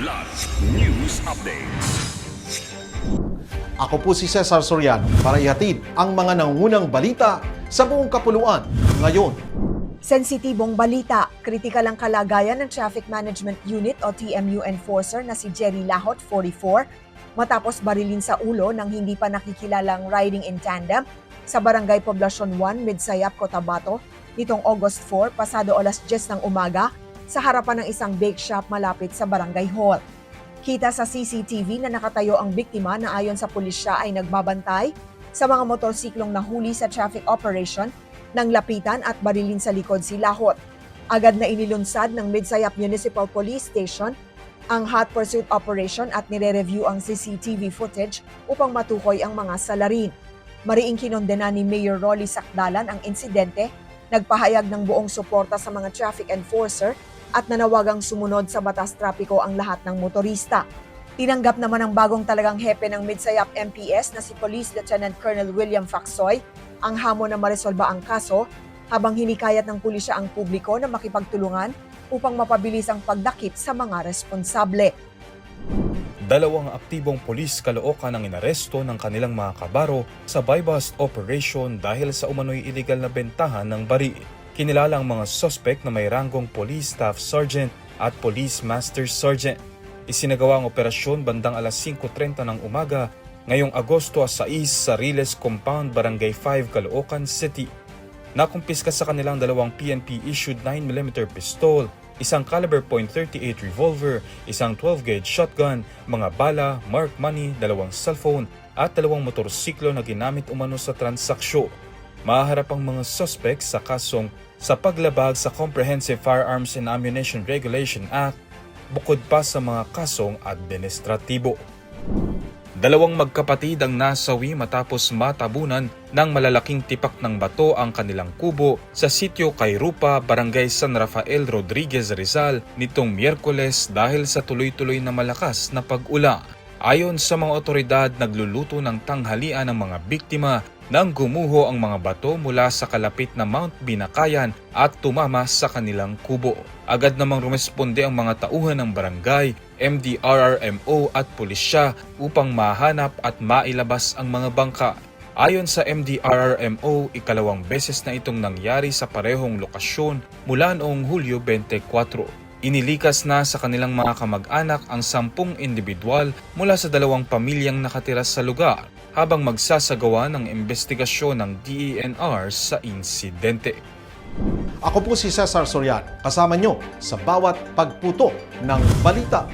Kidlat News Updates. Ako po si Cesar Soriano para ihatid ang mga nangungunang balita sa buong kapuluan ngayon. Sensitibong balita, kritikal ang kalagayan ng Traffic Management Unit o TMU enforcer na si Jerry Lahot, 44, matapos barilin sa ulo ng hindi pa nakikilalang riding in tandem sa Barangay Poblacion 1, Midsayap, Cotabato, nitong August 4, pasado alas 10 ng umaga, sa harapan ng isang bake shop malapit sa Barangay Hall. Kita sa CCTV na nakatayo ang biktima na ayon sa pulisya ay nagbabantay sa mga motorsiklong nahuli sa traffic operation nang lapitan at barilin sa likod si Lahot. Agad na inilunsad ng Midsayap Municipal Police Station ang hot pursuit operation at nire-review ang CCTV footage upang matukoy ang mga salarin. Mariing kinondena ni Mayor Rolly Sacdalan ang insidente, nagpahayag ng buong suporta sa mga traffic enforcer at nanawagang sumunod sa batas trapiko ang lahat ng motorista. Tinanggap naman ng bagong talagang hepe ng Midsayap MPS na si Police Lieutenant Colonel William Facsoy ang hamon na maresolba ang kaso habang hinikayat ng pulisya ang publiko na makipagtulungan upang mapabilis ang pagdakip sa mga responsable. Dalawang aktibong pulis Caloocan ang inaresto ng kanilang mga kabaro sa buy-bust operation dahil sa umano'y illegal na bentahan ng baril. Kinilala ang mga suspect na may ranggong Police Staff Sergeant at Police Master Sergeant. Isinagawa ang operasyon bandang alas 5:30 ng umaga ngayong Agosto 6 sa Riles Compound, Barangay 5, Caloocan City. Nakumpiska sa kanilang dalawang PNP-issued 9mm pistol, isang caliber .38 revolver, isang 12-gauge shotgun, mga bala, marked money, dalawang cellphone at dalawang motorsiklo na ginamit umano sa transaksyon. Mahaharap ang mga suspect sa kasong sa paglabag sa Comprehensive Firearms and Ammunition Regulation Act bukod pa sa mga kasong administratibo. Dalawang magkapatid ang nasawi matapos matabunan ng malalaking tipak ng bato ang kanilang kubo sa sitio Kayrupa, Barangay San Rafael Rodriguez, Rizal nitong Miyerkules dahil sa tuloy-tuloy na malakas na pag-ulan. Ayon sa mga otoridad, nagluluto ng tanghalian ang mga biktima nang gumuho ang mga bato mula sa kalapit na Mount Binakayan at tumama sa kanilang kubo. Agad namang rumesponde ang mga tauhan ng barangay, MDRRMO at pulisya upang mahanap at mailabas ang mga bangka. Ayon sa MDRRMO, ikalawang beses na itong nangyari sa parehong lokasyon mula noong Hulyo 24. Inilikas na sa kanilang mga kamag-anak ang 10 individual mula sa 2 pamilyang nakatira sa lugar habang magsasagawa ng investigasyon ng DENR sa insidente. Ako po si Cesar Soriano, kasama nyo sa bawat pagputo ng balita.